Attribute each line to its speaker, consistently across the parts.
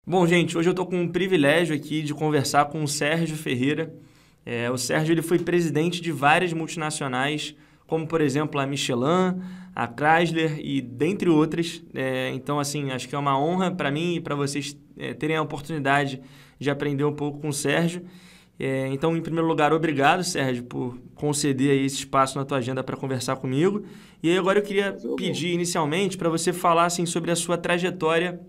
Speaker 1: Bom, gente, hoje eu estou com o privilégio aqui de conversar com o Sérgio Ferreira. O Sérgio ele foi presidente de várias multinacionais, como por exemplo a Michelin, a Chrysler e dentre outras. Então, assim, acho que é uma honra para mim e para vocês terem a oportunidade de aprender um pouco com o Sérgio. Então, em primeiro lugar, obrigado, Sérgio, por conceder aí esse espaço na tua agenda para conversar comigo. E aí agora eu queria
Speaker 2: Prazer é o meu.
Speaker 1: pedir inicialmente para você falar assim, sobre a sua trajetória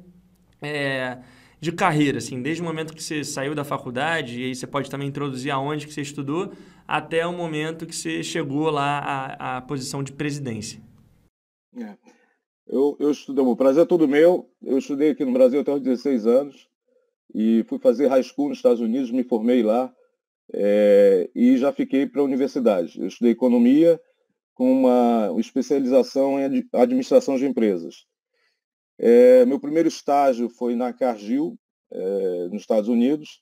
Speaker 1: é, de carreira, assim, desde o momento que você saiu da faculdade, e aí você pode também introduzir aonde que você estudou, até o momento que você chegou lá à posição de presidência.
Speaker 2: É. Eu estudei, o prazer é todo meu. Eu estudei aqui no Brasil até os 16 anos e fui fazer high school nos Estados Unidos, me formei lá, e já fiquei para a universidade. Eu estudei economia com uma especialização em administração de empresas. Meu primeiro estágio foi na Cargill, nos Estados Unidos,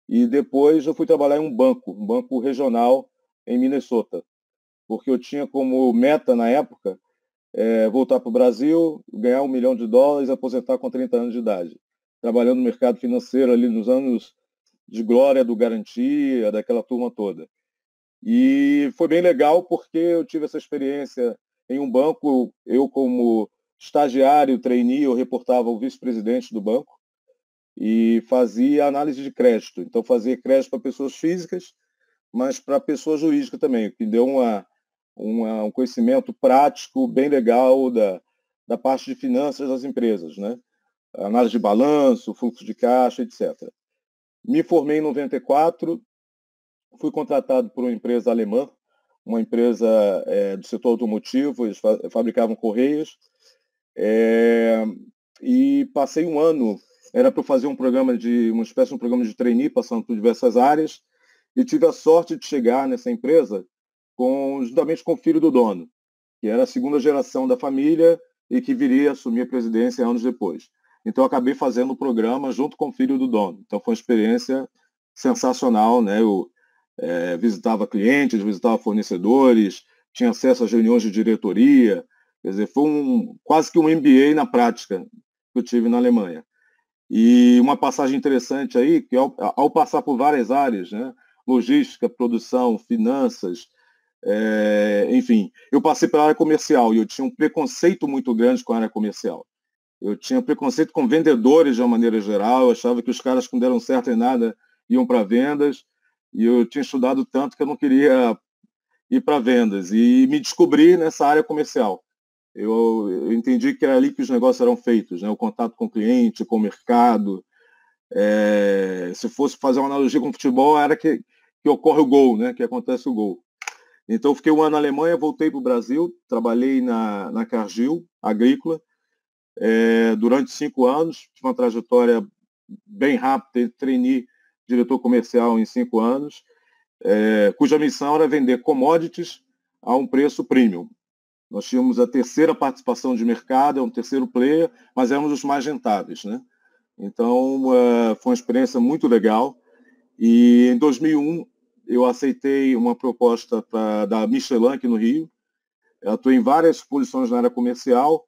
Speaker 2: e depois eu fui trabalhar em um banco regional em Minnesota, porque eu tinha como meta na época voltar para o Brasil, ganhar US$ 1 milhão, aposentar com 30 anos de idade. Trabalhando no mercado financeiro ali nos anos de glória do Garantia, daquela turma toda. E foi bem legal porque eu tive essa experiência em um banco, eu como estagiário, trainee, eu reportava o vice-presidente do banco e fazia análise de crédito. Então fazia crédito para pessoas físicas, mas para pessoa jurídica também, o que deu um conhecimento prático bem legal da parte de finanças das empresas, né? Análise de balanço, fluxo de caixa, etc. Me formei em 94, fui contratado por uma empresa alemã, uma empresa do setor automotivo, eles fabricavam correias, é, e passei um ano, era para fazer uma espécie de um programa de trainee, passando por diversas áreas, e tive a sorte de chegar nessa empresa juntamente com o filho do dono, que era a segunda geração da família e que viria a assumir a presidência anos depois. Então, eu acabei fazendo o programa junto com o filho do dono. Então, foi uma experiência sensacional, né? Eu visitava clientes, visitava fornecedores, tinha acesso às reuniões de diretoria. Quer dizer, foi quase que um MBA na prática que eu tive na Alemanha. E uma passagem interessante aí, que ao passar por várias áreas, né? Logística, produção, finanças, enfim, eu passei pela área comercial e eu tinha um preconceito muito grande com a área comercial. Eu tinha preconceito com vendedores de uma maneira geral, eu achava que os caras que não deram certo em nada iam para vendas, e eu tinha estudado tanto que eu não queria ir para vendas, e me descobri nessa área comercial. Eu entendi que era ali que os negócios eram feitos, né? O contato com o cliente, com o mercado. Se fosse fazer uma analogia com o futebol, era que ocorre o gol, né? Que acontece o gol. Então, eu fiquei um ano na Alemanha, voltei para o Brasil, trabalhei na Cargill, agrícola, durante 5 anos, tive uma trajetória bem rápida, trainee diretor comercial em 5 anos, cuja missão era vender commodities a um preço premium. Nós tínhamos a terceira participação de mercado, é um terceiro player, mas éramos os mais rentáveis, né? Então, foi uma experiência muito legal. E em 2001, eu aceitei uma proposta da Michelin aqui no Rio. Eu atuei em várias posições na área comercial,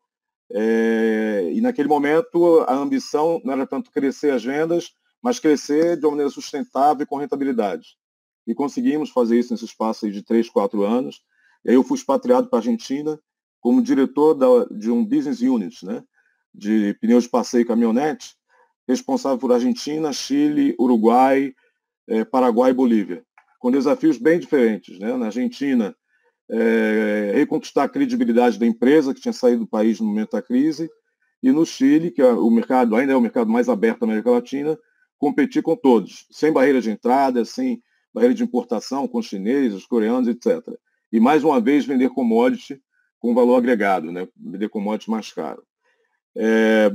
Speaker 2: e naquele momento a ambição não era tanto crescer as vendas, mas crescer de uma maneira sustentável e com rentabilidade. E conseguimos fazer isso nesse espaço aí de 3, 4 anos. E aí eu fui expatriado para a Argentina como diretor de um business unit, né, de pneus de passeio e caminhonete, responsável por Argentina, Chile, Uruguai, Paraguai e Bolívia, com desafios bem diferentes, né? Na Argentina, reconquistar a credibilidade da empresa que tinha saído do país no momento da crise, e no Chile, que o mercado ainda é o mercado mais aberto da América Latina, competir com todos, sem barreira de entrada, sem barreira de importação, com os chineses, os coreanos, etc. E mais uma vez vender commodity com valor agregado, né? Vender commodity mais caro.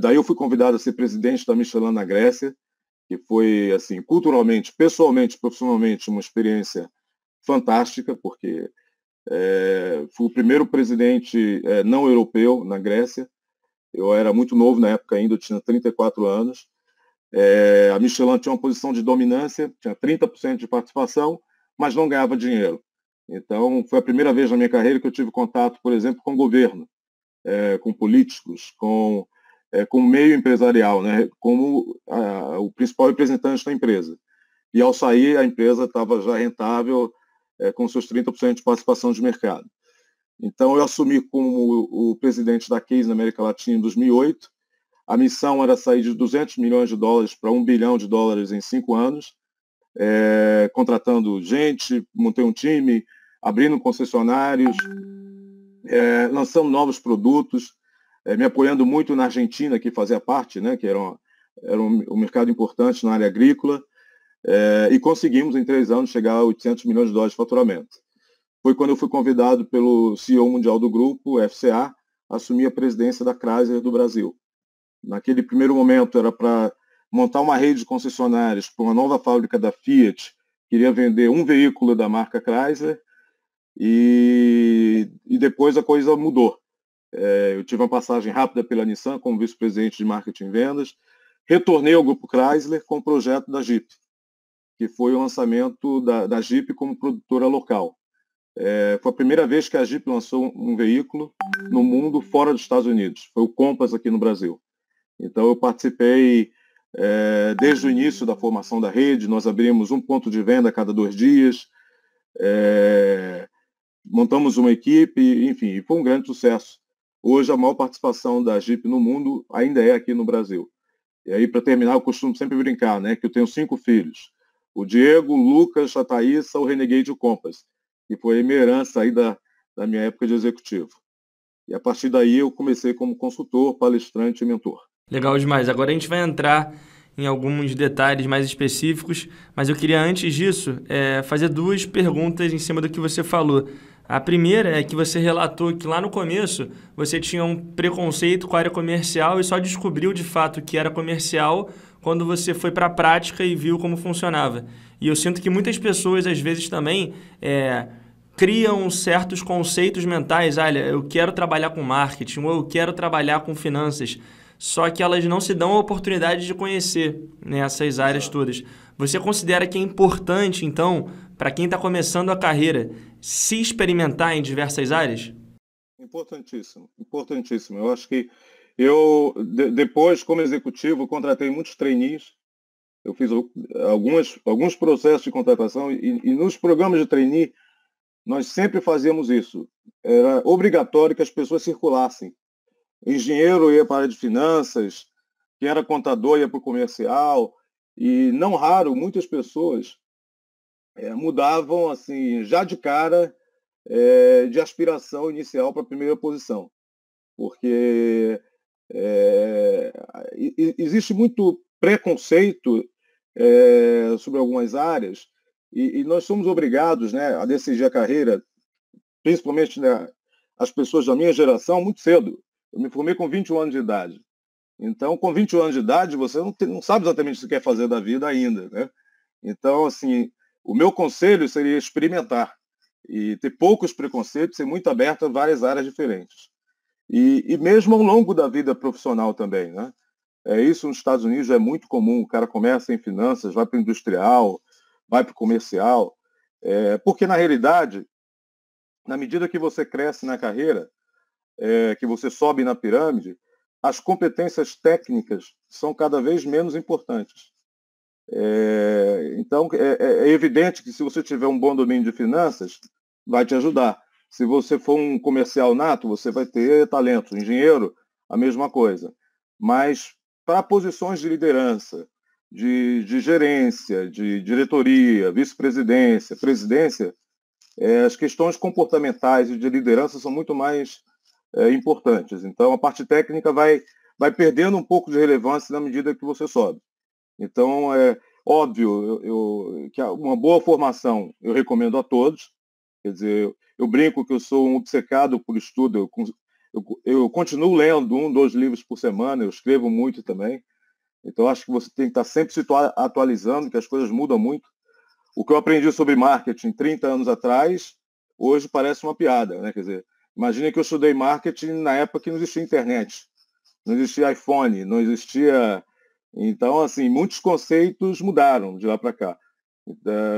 Speaker 2: Daí eu fui convidado a ser presidente da Michelin na Grécia, que foi, assim, culturalmente, pessoalmente, profissionalmente, uma experiência fantástica, porque fui o primeiro presidente não europeu na Grécia. Eu era muito novo na época ainda, eu tinha 34 anos. A Michelin tinha uma posição de dominância, tinha 30% de participação, mas não ganhava dinheiro. Então, foi a primeira vez na minha carreira que eu tive contato, por exemplo, com o governo, com políticos, com como meio empresarial, né, como o principal representante da empresa. E ao sair, a empresa estava já rentável, com seus 30% de participação de mercado. Então, eu assumi como o presidente da Case na América Latina em 2008. A missão era sair de 200 milhões de dólares para 1 bilhão de dólares em 5 anos, contratando gente, montei um time, abrindo concessionários, lançando novos produtos, me apoiando muito na Argentina, que fazia parte, né, que era um mercado importante na área agrícola, e conseguimos, em 3 anos, chegar a 800 milhões de dólares de faturamento. Foi quando eu fui convidado pelo CEO mundial do grupo, FCA, a assumir a presidência da Chrysler do Brasil. Naquele primeiro momento era para montar uma rede de concessionários para uma nova fábrica da Fiat, queria vender um veículo da marca Chrysler, e depois a coisa mudou. Eu tive uma passagem rápida pela Nissan como vice-presidente de marketing e vendas, retornei ao grupo Chrysler com o projeto da Jeep, que foi o lançamento da Jeep como produtora local. Foi a primeira vez que a Jeep lançou um veículo no mundo fora dos Estados Unidos. Foi o Compass aqui no Brasil. Então, eu participei desde o início da formação da rede. Nós abrimos um ponto de venda a cada 2 dias. Montamos uma equipe, enfim, foi um grande sucesso. Hoje, a maior participação da Jeep no mundo ainda é aqui no Brasil. E aí, para terminar, eu costumo sempre brincar, né, que eu tenho 5 filhos. O Diego, o Lucas, a Thaísa, o Renegade e o Compass, que foi a minha herança aí da minha época de executivo. E a partir daí eu comecei como consultor, palestrante e mentor.
Speaker 1: Legal demais. Agora a gente vai entrar em alguns detalhes mais específicos, mas eu queria, antes disso, fazer 2 perguntas em cima do que você falou. A primeira é que você relatou que lá no começo você tinha um preconceito com a área comercial e só descobriu de fato que era comercial quando você foi para a prática e viu como funcionava. E eu sinto que muitas pessoas, às vezes, também criam certos conceitos mentais. Olha, eu quero trabalhar com marketing ou eu quero trabalhar com finanças. Só que elas não se dão a oportunidade de conhecer, né, essas áreas todas. Você considera que é importante, então, para quem está começando a carreira, se experimentar em diversas áreas?
Speaker 2: Importantíssimo, importantíssimo. Eu acho que depois, como executivo, contratei muitos trainees. Eu fiz alguns processos de contratação e nos programas de trainee, nós sempre fazíamos isso. Era obrigatório que as pessoas circulassem. Engenheiro ia para a área de finanças, quem era contador ia para o comercial, e não raro, muitas pessoas mudavam assim já de cara de aspiração inicial para a primeira posição, porque existe muito preconceito sobre algumas áreas e nós somos obrigados, né, a decidir a carreira, principalmente, né, as pessoas da minha geração, muito cedo. Eu me formei com 21 anos de idade. Então, com 21 anos de idade, você não sabe exatamente o que quer fazer da vida ainda, né? Então, assim, o meu conselho seria experimentar e ter poucos preconceitos, ser muito aberto a várias áreas diferentes. E mesmo ao longo da vida profissional também, né? Isso nos Estados Unidos é muito comum. O cara começa em finanças, vai para o industrial, vai para o comercial, porque, na realidade, na medida que você cresce na carreira, que você sobe na pirâmide, as competências técnicas são cada vez menos importantes. Então, é evidente que se você tiver um bom domínio de finanças, vai te ajudar. Se você for um comercial nato, você vai ter talento. Engenheiro, a mesma coisa. Mas para posições de liderança, de gerência, de diretoria, vice-presidência, presidência, as questões comportamentais e de liderança são muito mais importantes. Então, a parte técnica vai perdendo um pouco de relevância na medida que você sobe. Então, é óbvio que uma boa formação eu recomendo a todos. Quer dizer, eu brinco que eu sou um obcecado por estudo. Eu continuo lendo 1, 2 livros por semana, eu escrevo muito também. Então, acho que você tem que estar sempre se atualizando, que as coisas mudam muito. O que eu aprendi sobre marketing 30 anos atrás, hoje parece uma piada, né? Quer dizer, imagine que eu estudei marketing na época que não existia internet, não existia iPhone, não existia... Então, assim, muitos conceitos mudaram de lá para cá.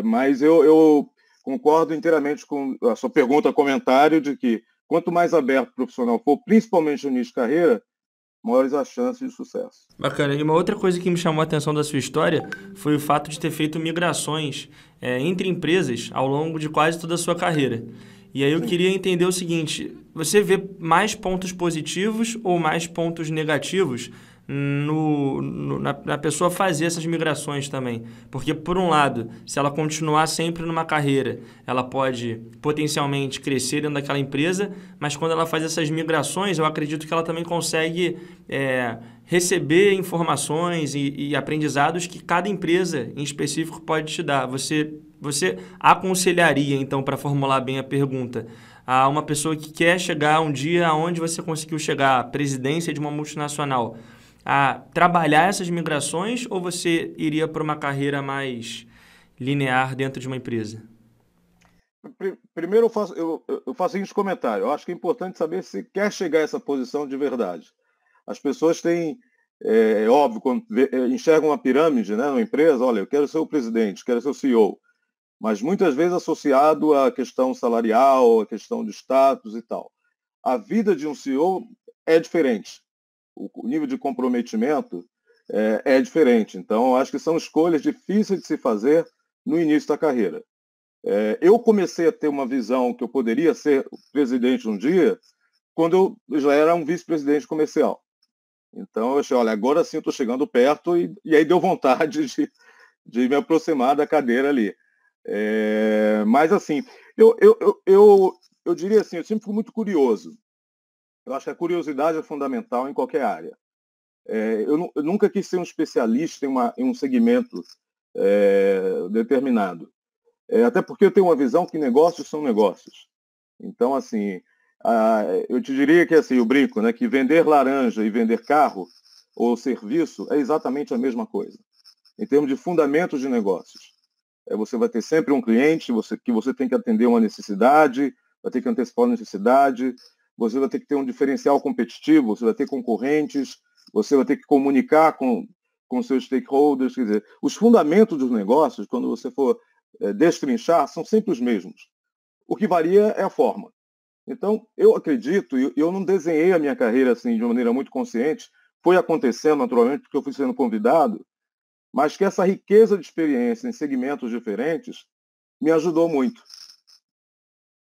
Speaker 2: Mas eu concordo inteiramente com a sua pergunta, comentário, de que quanto mais aberto o profissional for, principalmente no início de carreira, maiores as chances de sucesso.
Speaker 1: Bacana. E uma outra coisa que me chamou a atenção da sua história foi o fato de ter feito migrações entre empresas ao longo de quase toda a sua carreira. E aí eu
Speaker 2: Sim.
Speaker 1: queria entender o seguinte: você vê mais pontos positivos ou mais pontos negativos na pessoa fazer essas migrações também? Porque, por um lado, se ela continuar sempre numa carreira, ela pode potencialmente crescer dentro daquela empresa, mas quando ela faz essas migrações, eu acredito que ela também consegue receber informações e aprendizados que cada empresa em específico pode te dar. Você aconselharia, então, para formular bem a pergunta, a uma pessoa que quer chegar um dia aonde você conseguiu chegar, a presidência de uma multinacional, a trabalhar essas migrações, ou você iria para uma carreira mais linear dentro de uma empresa?
Speaker 2: Primeiro eu faço o seguinte comentário. Eu acho que é importante saber se quer chegar a essa posição de verdade. As pessoas têm, é óbvio, quando enxergam uma pirâmide, né, numa empresa, olha, eu quero ser o presidente, quero ser o CEO, mas muitas vezes associado à questão salarial, à questão de status e tal. A vida de um CEO é diferente. O nível de comprometimento é diferente. Então, eu acho que são escolhas difíceis de se fazer no início da carreira. Eu comecei a ter uma visão que eu poderia ser presidente um dia quando eu já era um vice-presidente comercial. Então, eu achei, olha, agora sim eu estou chegando perto e aí deu vontade de me aproximar da cadeira ali. Mas, assim, eu diria assim, eu sempre fui muito curioso. Eu acho que a curiosidade é fundamental em qualquer área. Eu nunca quis ser um especialista em um segmento determinado. Até porque eu tenho uma visão que negócios são negócios. Então, assim, eu te diria que assim, eu brinco, né, que vender laranja e vender carro ou serviço é exatamente a mesma coisa. Em termos de fundamentos de negócios. Você vai ter sempre um cliente que você tem que atender uma necessidade, vai ter que antecipar uma necessidade, você vai ter que ter um diferencial competitivo, você vai ter concorrentes, você vai ter que comunicar com seus stakeholders. Quer dizer, os fundamentos dos negócios, quando você for destrinchar, são sempre os mesmos. O que varia é a forma. Então, eu acredito, e eu não desenhei a minha carreira assim de uma maneira muito consciente, foi acontecendo naturalmente porque eu fui sendo convidado, mas que essa riqueza de experiência em segmentos diferentes me ajudou muito.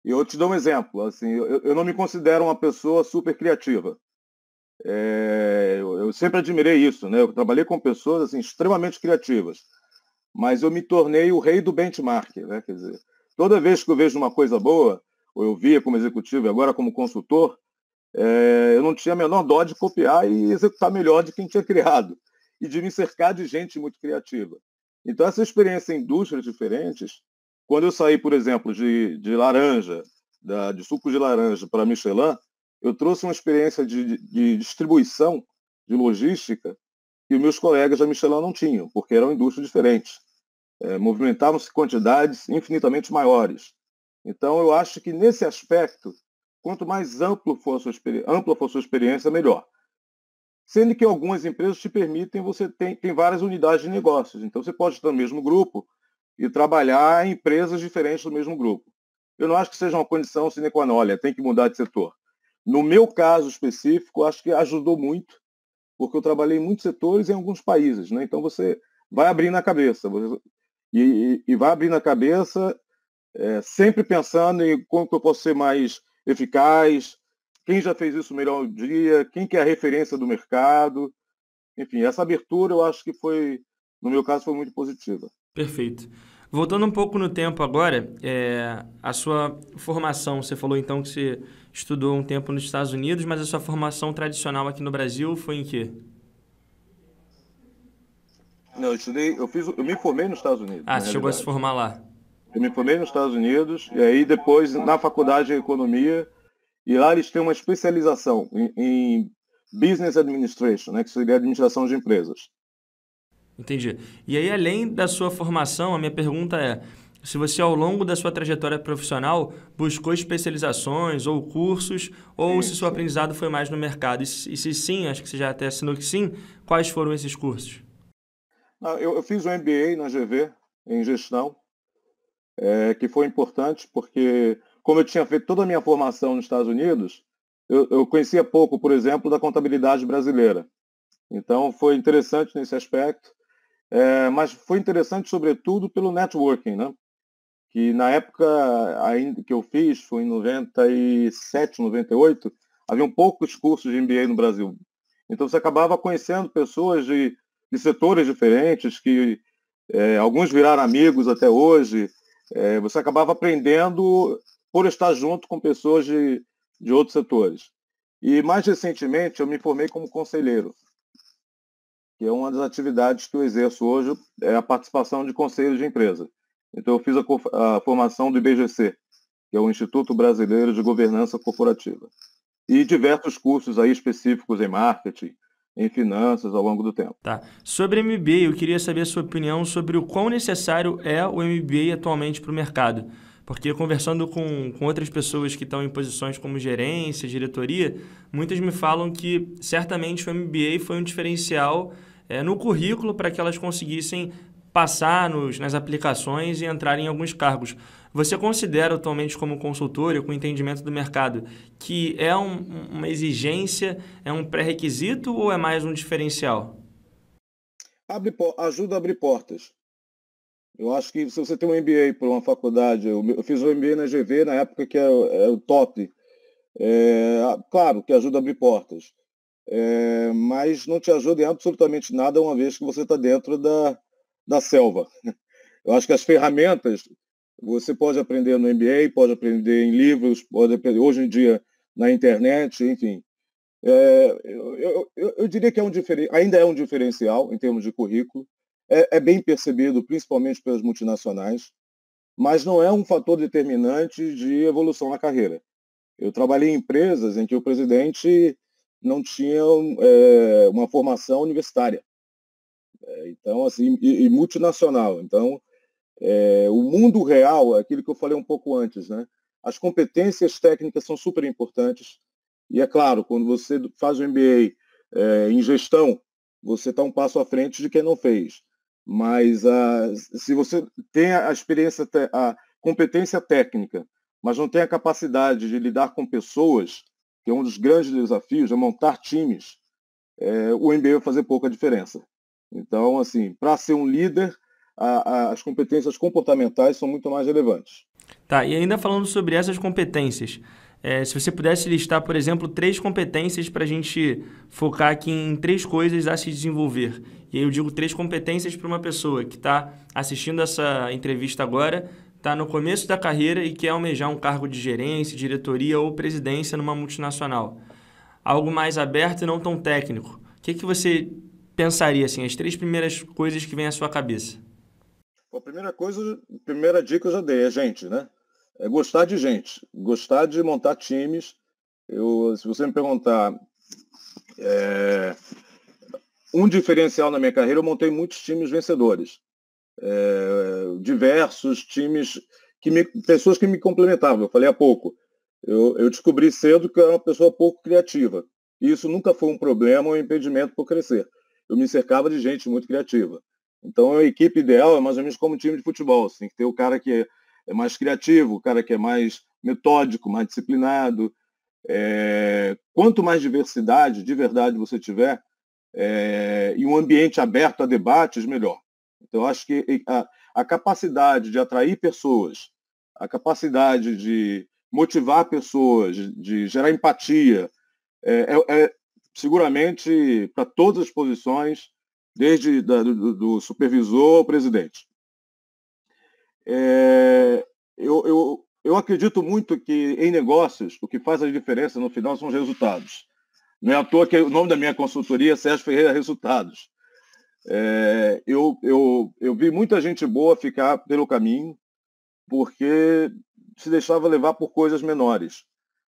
Speaker 2: E eu te dou um exemplo, assim, eu não me considero uma pessoa super criativa. Eu sempre admirei isso, né? Eu trabalhei com pessoas assim, extremamente criativas, mas eu me tornei o rei do benchmark, né? Quer dizer, toda vez que eu vejo uma coisa boa, ou eu via como executivo e agora como consultor, eu não tinha a menor dó de copiar e executar melhor de quem tinha criado e de me cercar de gente muito criativa. Então, essa experiência em indústrias diferentes, quando eu saí, por exemplo, de laranja, de suco de laranja para Michelin, eu trouxe uma experiência de distribuição, de logística, que meus colegas da Michelin não tinham, porque eram indústrias diferentes. Movimentavam-se quantidades infinitamente maiores. Então, eu acho que nesse aspecto, quanto mais ampla for a sua experiência, melhor. Sendo que algumas empresas te permitem, você tem várias unidades de negócios. Então, você pode estar no mesmo grupo e trabalhar em empresas diferentes do mesmo grupo. Eu não acho que seja uma condição sine qua non, olha, tem que mudar de setor. No meu caso específico, acho que ajudou muito, porque eu trabalhei em muitos setores em alguns países. Né? Então, você vai abrindo a cabeça. E vai abrindo a cabeça sempre pensando em como que eu posso ser mais eficaz, quem já fez isso melhor um dia, quem que é a referência do mercado. Enfim, essa abertura eu acho que foi, no meu caso, foi muito positiva.
Speaker 1: Perfeito. Voltando um pouco no tempo agora, a sua formação, você falou então que você estudou um tempo nos Estados Unidos, mas a sua formação tradicional aqui no Brasil foi em quê?
Speaker 2: Não, eu me formei nos Estados Unidos,
Speaker 1: Ah,
Speaker 2: na
Speaker 1: você chegou a se
Speaker 2: realidade.
Speaker 1: formar lá.
Speaker 2: Eu me formei nos Estados Unidos e aí depois na faculdade de economia e lá eles têm uma especialização em business administration, né, que seria administração de empresas.
Speaker 1: Entendi. E aí, além da sua formação, a minha pergunta é: se você, ao longo da sua trajetória profissional, buscou especializações ou cursos, ou se
Speaker 2: Sim,
Speaker 1: seu
Speaker 2: sim.
Speaker 1: aprendizado foi mais no mercado? E se sim, acho que você já até assinou que sim, quais foram esses cursos?
Speaker 2: Não, eu fiz um MBA na GV em gestão, que foi importante porque, como eu tinha feito toda a minha formação nos Estados Unidos, eu conhecia pouco, por exemplo, da contabilidade brasileira. Então, foi interessante nesse aspecto, mas foi interessante, sobretudo, pelo networking, né? Que na época ainda que eu fiz, foi em 97, 98, haviam poucos cursos de MBA no Brasil. Então, você acabava conhecendo pessoas de setores diferentes, que alguns viraram amigos até hoje. Você acabava aprendendo por estar junto com pessoas de outros setores. E mais recentemente eu me formei como conselheiro, que é uma das atividades que eu exerço hoje, é a participação de conselhos de empresa. Então eu fiz a formação do IBGC, que é o Instituto Brasileiro de Governança Corporativa, e diversos cursos aí específicos em marketing, em finanças ao longo do tempo.
Speaker 1: Tá. Sobre MBA, eu queria saber a sua opinião sobre o quão necessário é o MBA atualmente para o mercado. Porque conversando com outras pessoas que estão em posições como gerência, diretoria, muitas me falam que certamente o MBA foi um diferencial no currículo para que elas conseguissem passar nas aplicações e entrar em alguns cargos. Você considera atualmente como consultora, com entendimento do mercado, que é uma exigência, é um pré-requisito ou é mais um diferencial?
Speaker 2: Ajuda a abrir portas. Eu acho que se você tem um MBA por uma faculdade, eu fiz um MBA na GV na época que é o top. Claro que ajuda a abrir portas, mas não te ajuda em absolutamente nada uma vez que você está dentro da selva. Eu acho que as ferramentas você pode aprender no MBA, pode aprender em livros, pode aprender hoje em dia na internet, enfim. Eu diria que ainda é um diferencial em termos de currículo. É bem percebido, principalmente pelas multinacionais, mas não é um fator determinante de evolução na carreira. Eu trabalhei em empresas em que o presidente não tinha uma formação universitária, então assim, e multinacional. Então, o mundo real, é aquilo que eu falei um pouco antes, né? As competências técnicas são super importantes. E é claro, quando você faz um MBA em gestão, você está um passo à frente de quem não fez. Mas se você tem a experiência, a competência técnica, mas não tem a capacidade de lidar com pessoas, que é um dos grandes desafios, é montar times, o MBA vai fazer pouca diferença. Então, assim, para ser um líder, as competências comportamentais são muito mais relevantes.
Speaker 1: Tá, e ainda falando sobre essas competências, se você pudesse listar, por exemplo, 3 competências para a gente focar aqui em 3 coisas a se desenvolver. E aí eu digo 3 competências para uma pessoa que está assistindo essa entrevista agora, está no começo da carreira e quer almejar um cargo de gerência, diretoria ou presidência numa multinacional. Algo mais aberto e não tão técnico. O que você pensaria, assim, as 3 primeiras coisas que vêm à sua cabeça?
Speaker 2: A primeira dica eu já dei, é gente, né? É gostar de gente, gostar de montar times. Se você me perguntar um diferencial na minha carreira, eu montei muitos times vencedores. Diversos times, pessoas que me complementavam. Eu falei há pouco, eu descobri cedo que eu era uma pessoa pouco criativa. E isso nunca foi um problema ou um impedimento para eu crescer. Eu me cercava de gente muito criativa. Então, a equipe ideal é mais ou menos como um time de futebol. Você tem que ter o cara que é mais criativo, o cara que é mais metódico, mais disciplinado. Quanto mais diversidade, de verdade, você tiver, e um ambiente aberto a debates, melhor. Então, eu acho que a capacidade de atrair pessoas, a capacidade de motivar pessoas, de gerar empatia, seguramente para todas as posições, desde do supervisor ao presidente. Eu acredito muito que em negócios o que faz a diferença no final são os resultados. Não é à toa que o nome da minha consultoria é Sérgio Ferreira Resultados. Eu vi muita gente boa ficar pelo caminho porque se deixava levar por coisas menores,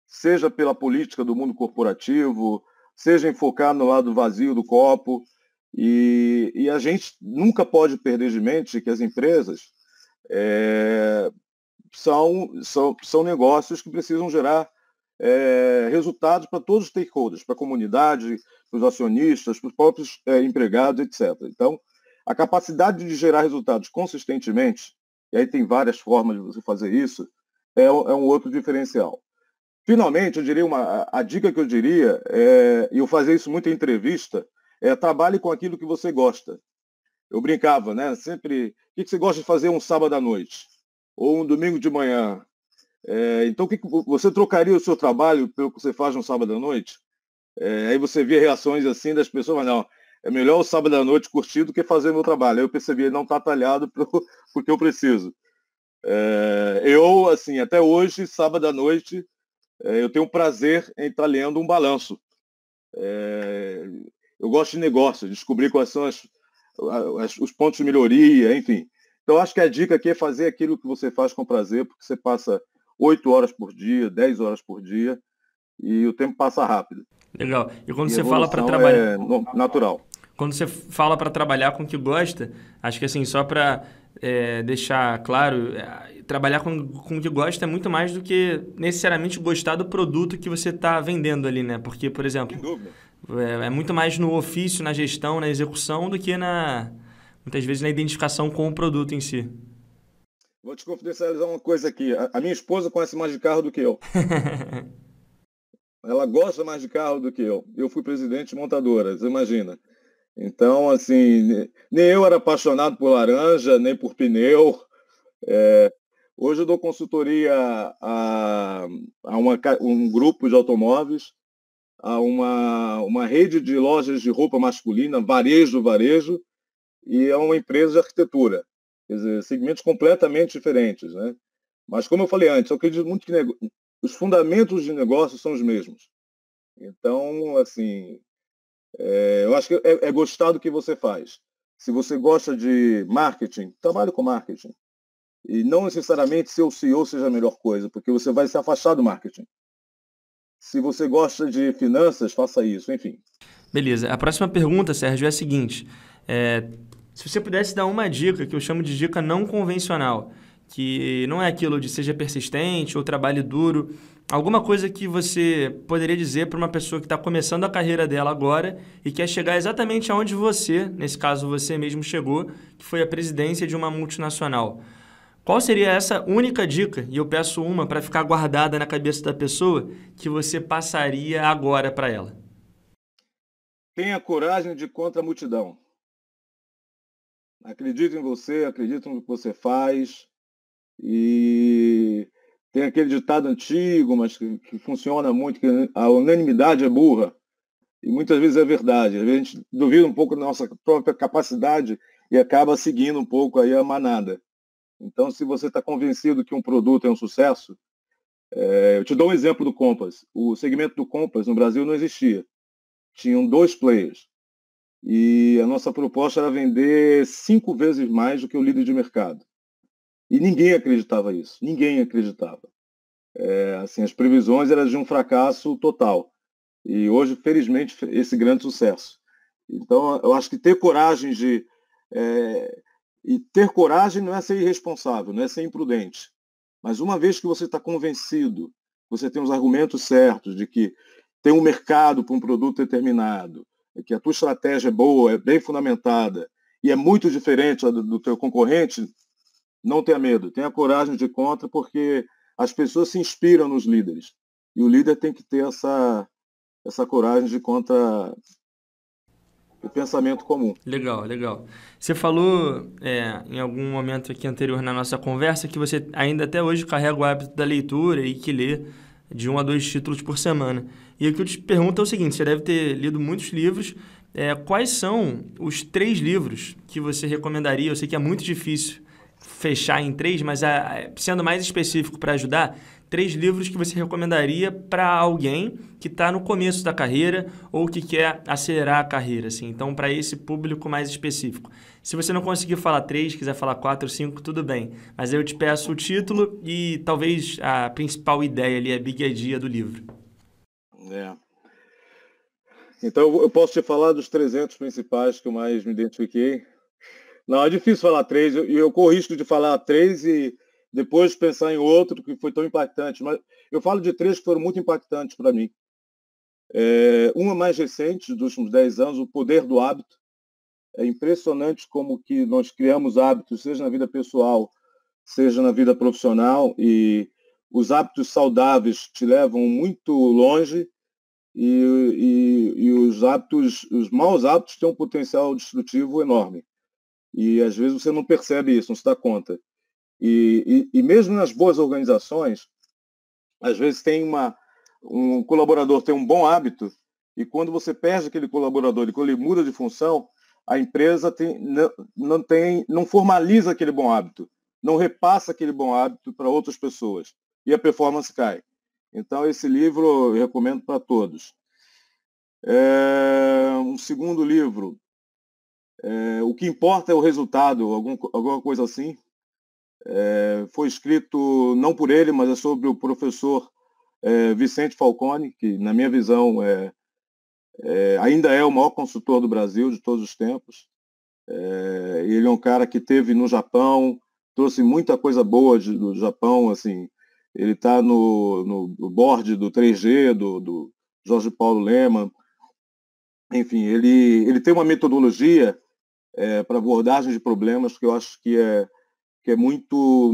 Speaker 2: seja pela política do mundo corporativo, seja em focar no lado vazio do copo. E a gente nunca pode perder de mente que as empresas são negócios que precisam gerar resultados para todos os stakeholders, para a comunidade, para os acionistas, para os próprios empregados, etc. Então, a capacidade de gerar resultados consistentemente, e aí tem várias formas de você fazer isso, é um outro diferencial. Finalmente, eu diria a dica que eu diria, e eu fazia isso muito em entrevista, trabalhe com aquilo que você gosta. Eu brincava, né? Sempre, o que você gosta de fazer um sábado à noite? Ou um domingo de manhã? Então, você trocaria o seu trabalho pelo que você faz no sábado à noite? Aí você via reações assim das pessoas, mas não, é melhor o sábado à noite curtir do que fazer meu trabalho. Aí eu percebi, não está talhado porque eu preciso. Eu, assim, até hoje, sábado à noite, eu tenho prazer em estar lendo um balanço. Eu gosto de negócios, descobrir quais são os pontos de melhoria, enfim. Então, acho que a dica aqui é fazer aquilo que você faz com prazer, porque você passa 8 horas por dia, 10 horas por dia, e o tempo passa rápido.
Speaker 1: Legal. E quando
Speaker 2: E a
Speaker 1: você fala para
Speaker 2: evolução
Speaker 1: trabalhar,
Speaker 2: é natural.
Speaker 1: quando você fala para trabalhar com o que gosta, acho que assim, só para deixar claro, trabalhar com o que gosta é muito mais do que necessariamente gostar do produto que você está vendendo ali, né? Porque, por
Speaker 2: Sem
Speaker 1: exemplo,
Speaker 2: dúvida.
Speaker 1: é muito mais no ofício, na gestão, na execução, do que muitas vezes na identificação com o produto em si.
Speaker 2: Vou te confidencializar uma coisa aqui. A minha esposa conhece mais de carro do que eu. Ela gosta mais de carro do que eu. Eu fui presidente de montadora, você imagina. Então, assim, nem eu era apaixonado por laranja, nem por pneu. Hoje eu dou consultoria a um grupo de automóveis, a uma rede de lojas de roupa masculina, varejo, e a uma empresa de arquitetura. Quer dizer, segmentos completamente diferentes, né? Mas, como eu falei antes, eu acredito muito que os fundamentos de negócio são os mesmos. Então, assim, eu acho que é gostar do que você faz. Se você gosta de marketing, trabalhe com marketing. E não necessariamente ser o CEO seja a melhor coisa, porque você vai se afastar do marketing. Se você gosta de finanças, faça isso, enfim.
Speaker 1: Beleza. A próxima pergunta, Sérgio, é a seguinte. Se você pudesse dar uma dica, que eu chamo de dica não convencional, que não é aquilo de seja persistente ou trabalhe duro, alguma coisa que você poderia dizer para uma pessoa que está começando a carreira dela agora e quer chegar exatamente aonde você, nesse caso você mesmo chegou, que foi a presidência de uma multinacional. Qual seria essa única dica, e eu peço uma para ficar guardada na cabeça da pessoa, que você passaria agora para ela?
Speaker 2: Tenha coragem de ir contra a multidão. Acredite em você, acredite no que você faz. E tem aquele ditado antigo, mas que funciona muito, que a unanimidade é burra. E muitas vezes é verdade. Às vezes a gente duvida um pouco da nossa própria capacidade e acaba seguindo um pouco aí a manada. Então, se você está convencido que um produto é um sucesso, eu te dou um exemplo do Compass. O segmento do Compass no Brasil não existia. Tinham 2 players. E a nossa proposta era vender 5 vezes mais do que o líder de mercado. E ninguém acreditava nisso. Ninguém acreditava. Assim, as previsões eram de um fracasso total. E hoje, felizmente, esse grande sucesso. Então, eu acho que ter coragem de... e ter coragem não é ser irresponsável, não é ser imprudente. Mas uma vez que você está convencido, você tem os argumentos certos de que tem um mercado para um produto determinado, que a tua estratégia é boa, é bem fundamentada e é muito diferente do teu concorrente, não tenha medo, tenha coragem de ir contra, porque as pessoas se inspiram nos líderes. E o líder tem que ter essa coragem de ir contra o pensamento comum.
Speaker 1: Legal, legal. Você falou em algum momento aqui anterior na nossa conversa que você ainda até hoje carrega o hábito da leitura e que lê de 1 a 2 títulos por semana. E o que eu te pergunto é o seguinte, você deve ter lido muitos livros, quais são os 3 livros que você recomendaria? Eu sei que é muito difícil fechar em 3, mas sendo mais específico para ajudar, 3 livros que você recomendaria para alguém que está no começo da carreira ou que quer acelerar a carreira, assim. Então, para esse público mais específico. Se você não conseguir falar 3, quiser falar 4 ou 5, tudo bem. Mas aí eu te peço o título e talvez a principal ideia ali, a big idea do livro.
Speaker 2: É. Então, eu posso te falar dos 300 principais que eu mais me identifiquei. Não, é difícil falar 3, e eu corro risco de falar 3 e depois pensar em outro que foi tão impactante. Mas eu falo de 3 que foram muito impactantes para mim. Uma mais recente, dos últimos 10 anos, O Poder do Hábito. É impressionante como que nós criamos hábitos, seja na vida pessoal, seja na vida profissional, e os hábitos saudáveis te levam muito longe e os maus hábitos têm um potencial destrutivo enorme. E às vezes você não percebe isso, não se dá conta. E mesmo nas boas organizações, às vezes um colaborador tem um bom hábito e quando você perde aquele colaborador e quando ele muda de função, a empresa não formaliza aquele bom hábito, não repassa aquele bom hábito para outras pessoas e a performance cai. Então, esse livro eu recomendo para todos. Um segundo livro, O que Importa é o Resultado, alguma coisa assim. Foi escrito não por ele, mas é sobre o professor Vicente Falcone, que, na minha visão, ainda é o maior consultor do Brasil de todos os tempos. Ele é um cara que esteve no Japão, trouxe muita coisa boa do Japão. Assim, ele está no board do 3G, do Jorge Paulo Lemann. Enfim, ele tem uma metodologia para abordagem de problemas que eu acho que é muito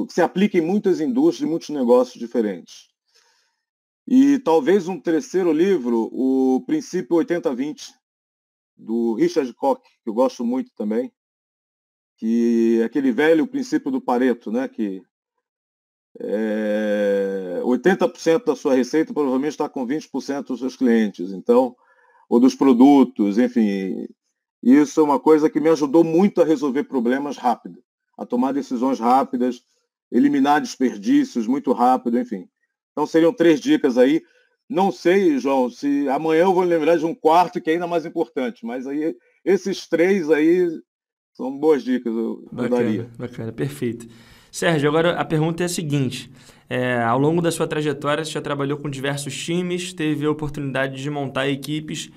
Speaker 2: que se aplica em muitas indústrias e muitos negócios diferentes. E talvez um terceiro livro, o Princípio 80-20, do Richard Koch, que eu gosto muito também, que é aquele velho princípio do Pareto, né? Que 80% da sua receita provavelmente está com 20% dos seus clientes, então, ou dos produtos, enfim. Isso é uma coisa que me ajudou muito a resolver problemas rápido, a tomar decisões rápidas, eliminar desperdícios muito rápido, enfim. Então seriam 3 dicas aí. Não sei, João, se amanhã eu vou lembrar de um quarto que é ainda mais importante, mas aí esses 3 aí são boas dicas, eu daria.
Speaker 1: Bacana, perfeito. Sérgio, agora a pergunta é a seguinte. Ao longo da sua trajetória, você já trabalhou com diversos times, teve a oportunidade de montar equipes,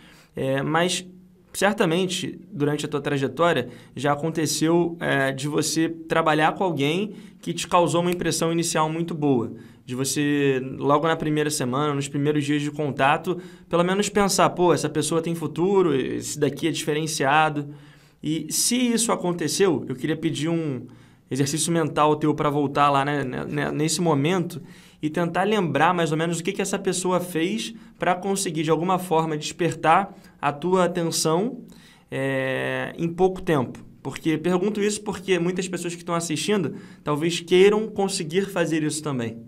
Speaker 1: mas certamente, durante a tua trajetória, já aconteceu de você trabalhar com alguém que te causou uma impressão inicial muito boa. De você, logo na primeira semana, nos primeiros dias de contato, pelo menos pensar, pô, essa pessoa tem futuro, esse daqui é diferenciado. E se isso aconteceu, eu queria pedir um exercício mental teu para voltar lá, né, nesse momento e tentar lembrar mais ou menos o que essa pessoa fez para conseguir, de alguma forma, despertar a tua atenção em pouco tempo. Pergunto isso porque muitas pessoas que estão assistindo talvez queiram conseguir fazer isso também.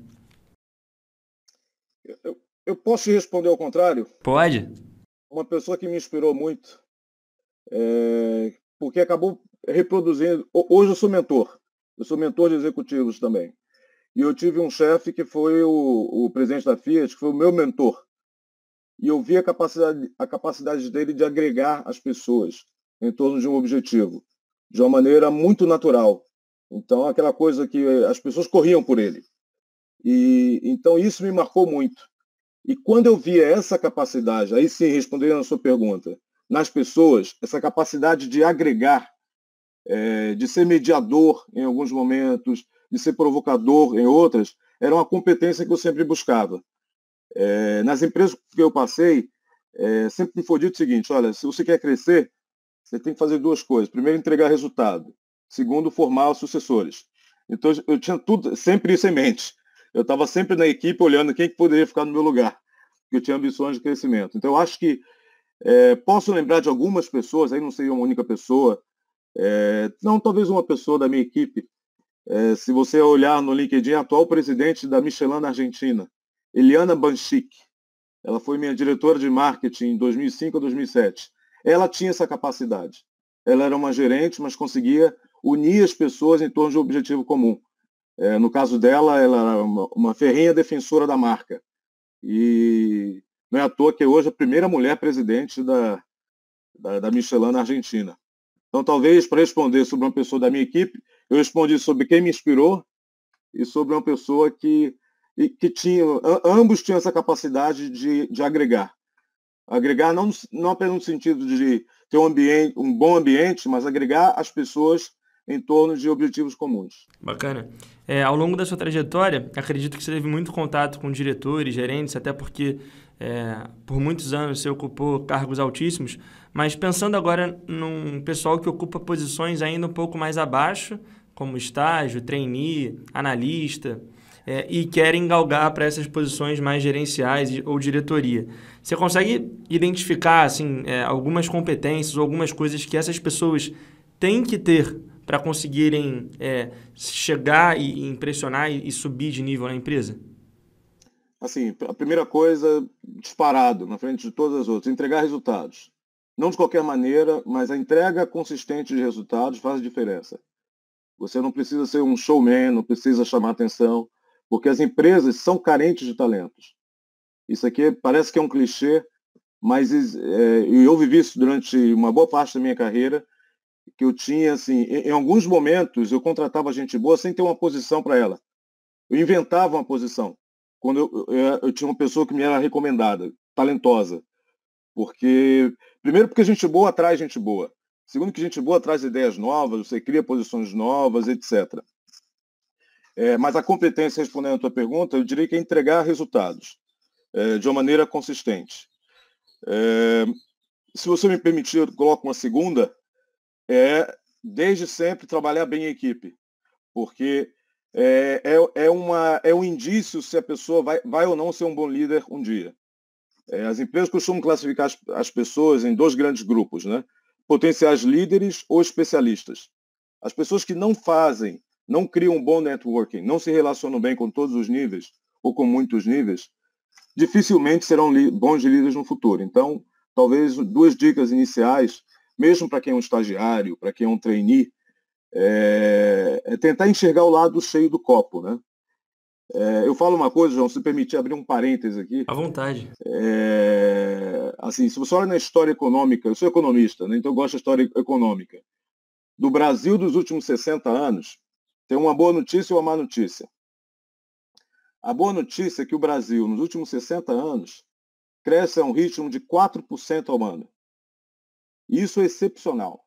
Speaker 2: Eu posso te responder ao contrário?
Speaker 1: Pode.
Speaker 2: Uma pessoa que me inspirou muito, porque acabou reproduzindo. Hoje eu sou mentor de executivos também. E eu tive um chefe que foi o presidente da Fiat, que foi o meu mentor. E eu vi a capacidade dele de agregar as pessoas em torno de um objetivo, de uma maneira muito natural. Então, aquela coisa que as pessoas corriam por ele. E então isso me marcou muito. E quando eu via essa capacidade, aí sim, respondendo a sua pergunta, nas pessoas, essa capacidade de agregar, de ser mediador em alguns momentos, de ser provocador em outras, era uma competência que eu sempre buscava. Nas empresas que eu passei, sempre me foi dito o seguinte: olha, se você quer crescer, você tem que fazer 2 coisas. Primeiro, entregar resultado. Segundo, formar os sucessores. Então, eu tinha sempre isso em mente. Eu estava sempre na equipe olhando quem que poderia ficar no meu lugar, porque eu tinha ambições de crescimento. Então, eu acho que posso lembrar de algumas pessoas, aí não seria uma única pessoa, não, talvez uma pessoa da minha equipe. Se você olhar no LinkedIn, a atual presidente da Michelin na Argentina, Eliana Banchik, ela foi minha diretora de marketing em 2005 a 2007. Ela tinha essa capacidade. Ela era uma gerente, mas conseguia unir as pessoas em torno de um objetivo comum. No caso dela, ela era uma ferrenha defensora da marca. E não é à toa que hoje é a primeira mulher presidente da Michelin na Argentina. Então, talvez, para responder sobre uma pessoa da minha equipe, eu respondi sobre quem me inspirou e sobre uma pessoa que ambos tinham essa capacidade de agregar. Agregar não apenas no sentido de ter um bom ambiente, mas agregar as pessoas em torno de objetivos comuns.
Speaker 1: Bacana. Ao longo da sua trajetória, acredito que você teve muito contato com diretores, gerentes, até porque por muitos anos você ocupou cargos altíssimos, mas pensando agora num pessoal que ocupa posições ainda um pouco mais abaixo, como estágio, trainee, analista, e querem galgar para essas posições mais gerenciais ou diretoria. Você consegue identificar assim, algumas competências ou algumas coisas que essas pessoas têm que ter para conseguirem chegar e impressionar e subir de nível na empresa?
Speaker 2: Assim, a primeira coisa, disparado, na frente de todas as outras, entregar resultados. Não de qualquer maneira, mas a entrega consistente de resultados faz diferença. Você não precisa ser um showman, não precisa chamar atenção, porque as empresas são carentes de talentos. Isso aqui parece que é um clichê, mas eu vivi isso durante uma boa parte da minha carreira, que eu tinha, assim, em alguns momentos eu contratava gente boa sem ter uma posição para ela. Eu inventava uma posição. Quando eu tinha uma pessoa que me era recomendada, talentosa. Primeiro, porque gente boa atrai gente boa. Segundo, que gente boa traz ideias novas, você cria posições novas, etc. Mas a competência, respondendo a tua pergunta, eu diria que é entregar resultados de uma maneira consistente. Se você me permitir, eu coloco uma segunda, desde sempre trabalhar bem em equipe, porque é um indício se a pessoa vai ou não ser um bom líder um dia. As empresas costumam classificar as pessoas em dois grandes grupos, né? Potenciais líderes ou especialistas. As pessoas que não criam um bom networking, não se relacionam bem com todos os níveis ou com muitos níveis, dificilmente serão bons líderes no futuro. Então, talvez duas dicas iniciais, mesmo para quem é um estagiário, para quem é um trainee, é tentar enxergar o lado cheio do copo, né? Eu falo uma coisa, João, se permitir abrir um parêntese aqui.
Speaker 1: À vontade.
Speaker 2: Assim, se você olha na história econômica, eu sou economista, né, então eu gosto da história econômica. Do Brasil dos últimos 60 anos, tem uma boa notícia e uma má notícia. A boa notícia é que o Brasil, nos últimos 60 anos, cresce a um ritmo de 4% ao ano. Isso é excepcional.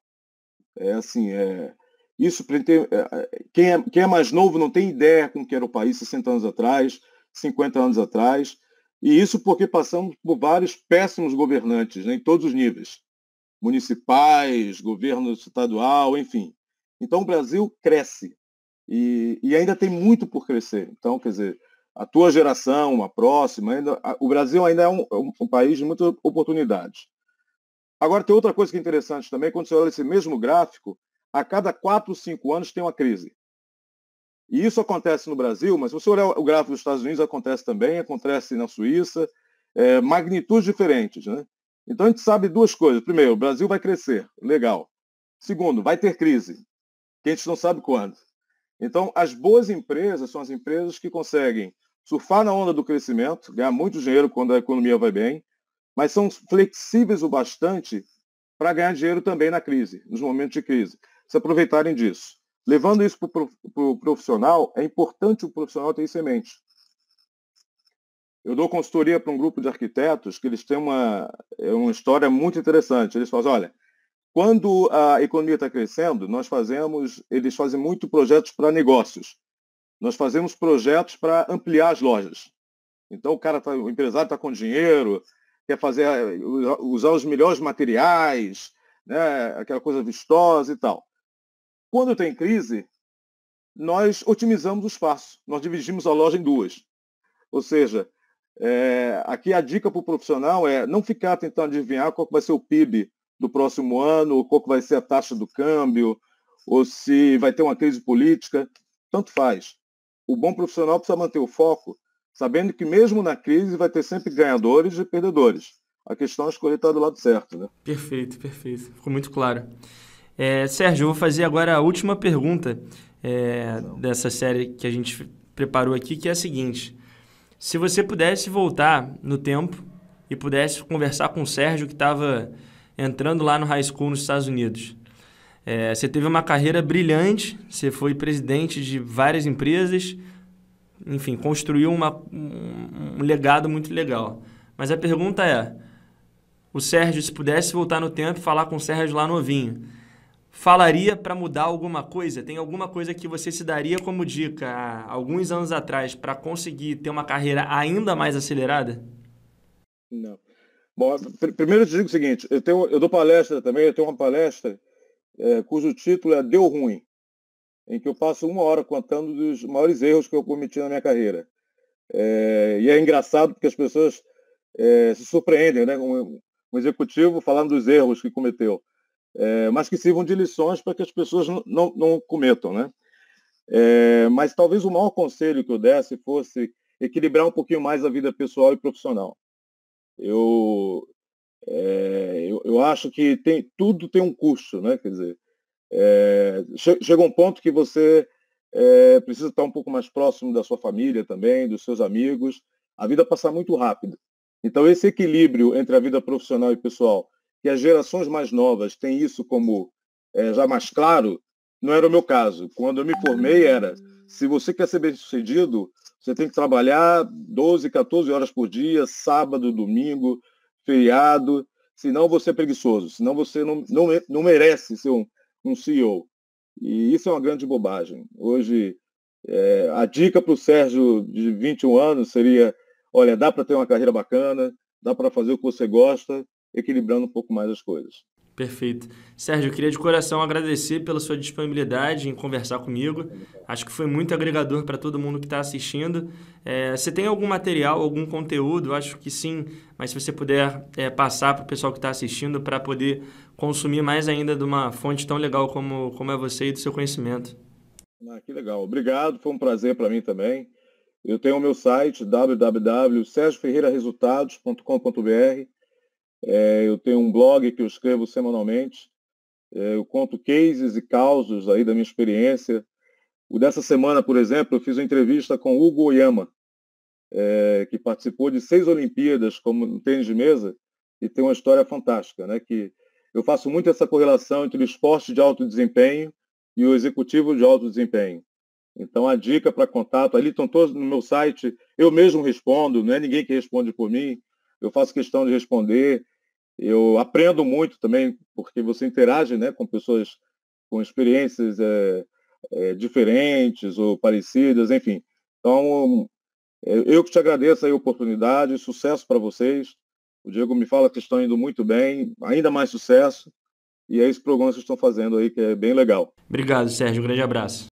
Speaker 2: Isso quem é mais novo não tem ideia com que era o país 60 anos atrás, 50 anos atrás, e isso porque passamos por vários péssimos governantes, né, em todos os níveis, municipais, governo estadual, enfim. Então o Brasil cresce e ainda tem muito por crescer. Então, quer dizer, a tua geração, a próxima, o Brasil ainda é um país de muitas oportunidades. Agora, tem outra coisa que é interessante também, quando você olha esse mesmo gráfico, a cada 4 ou 5 anos tem uma crise. E isso acontece no Brasil, mas se você olhar o gráfico dos Estados Unidos, acontece também, acontece na Suíça, magnitudes diferentes, né? Então a gente sabe duas coisas. Primeiro, o Brasil vai crescer, legal. Segundo, vai ter crise, que a gente não sabe quando. Então, as boas empresas são as empresas que conseguem surfar na onda do crescimento, ganhar muito dinheiro quando a economia vai bem, mas são flexíveis o bastante para ganhar dinheiro também na crise, nos momentos de crise. Se aproveitarem disso. Levando isso para o profissional, é importante o profissional ter isso em mente. Eu dou consultoria para um grupo de arquitetos que eles têm uma história muito interessante. Eles falam, olha, quando a economia está crescendo, eles fazem muito projetos para negócios. Nós fazemos projetos para ampliar as lojas. Então o empresário está com dinheiro, quer usar os melhores materiais, né, aquela coisa vistosa e tal. Quando tem crise, nós otimizamos o espaço. Nós dividimos a loja em duas. Ou seja, aqui a dica para o profissional é não ficar tentando adivinhar qual vai ser o PIB do próximo ano, ou qual vai ser a taxa do câmbio, ou se vai ter uma crise política. Tanto faz. O bom profissional precisa manter o foco, sabendo que mesmo na crise vai ter sempre ganhadores e perdedores. A questão é escolher estar do lado certo, né?
Speaker 1: Perfeito, perfeito. Ficou muito claro. Sérgio, eu vou fazer agora a última pergunta dessa série que a gente preparou aqui, que é a seguinte. Se você pudesse voltar no tempo e pudesse conversar com o Sérgio que estava entrando lá no high school nos Estados Unidos. Você teve uma carreira brilhante, você foi presidente de várias empresas, enfim, construiu um legado muito legal. Mas a pergunta é, o Sérgio, se pudesse voltar no tempo e falar com o Sérgio lá novinho, falaria para mudar alguma coisa? Tem alguma coisa que você se daria como dica há alguns anos atrás para conseguir ter uma carreira ainda mais acelerada?
Speaker 2: Não. Bom, primeiro eu te digo o seguinte, eu dou palestra também, eu tenho uma palestra cujo título é Deu Ruim. em que eu passo 1 hora contando dos maiores erros que eu cometi na minha carreira. E é engraçado porque as pessoas se surpreendem, né? Um executivo falando dos erros que cometeu, mas que sirvam de lições para que as pessoas não cometam, né? Mas talvez o maior conselho que eu desse fosse equilibrar um pouquinho mais a vida pessoal e profissional. Eu acho que tudo tem um custo, né? Quer dizer, chega um ponto que você precisa estar um pouco mais próximo da sua família também, dos seus amigos. A vida passa muito rápido. Então, esse equilíbrio entre a vida profissional e pessoal, que as gerações mais novas têm isso como já mais claro, não era o meu caso. Quando eu me formei, se você quer ser bem-sucedido, você tem que trabalhar 12, 14 horas por dia, sábado, domingo, feriado, senão você é preguiçoso, senão você não merece ser um CEO. E isso é uma grande bobagem. Hoje, a dica para o Sérgio de 21 anos seria: olha, dá para ter uma carreira bacana, dá para fazer o que você gosta, equilibrando um pouco mais as coisas.
Speaker 1: Perfeito. Sérgio, eu queria de coração agradecer pela sua disponibilidade em conversar comigo. Acho que foi muito agregador para todo mundo que está assistindo. Você tem algum material, algum conteúdo? Acho que sim, mas se você puder passar para o pessoal que está assistindo para poder consumir mais ainda de uma fonte tão legal como é você e do seu conhecimento.
Speaker 2: Que legal. Obrigado, foi um prazer para mim também. Eu tenho o meu site, www.sergioferreiraresultados.com.br. Eu tenho um blog que eu escrevo semanalmente. Eu conto cases e causos aí da minha experiência. O dessa semana, por exemplo, eu fiz uma entrevista com o Hugo Oyama, que participou de 6 Olimpíadas como tênis de mesa e tem uma história fantástica, né? Que eu faço muito essa correlação entre o esporte de alto desempenho e o executivo de alto desempenho. Então, a dica para contato, ali estão todos no meu site, eu mesmo respondo, não é ninguém que responde por mim, eu faço questão de responder, eu aprendo muito também, porque você interage, né, com pessoas com experiências diferentes ou parecidas, enfim. Então, eu que te agradeço aí a oportunidade, sucesso para vocês. O Diego me fala que estão indo muito bem, ainda mais sucesso, e é esse programa que vocês estão fazendo aí, que é bem legal.
Speaker 1: Obrigado, Sérgio. Um grande abraço.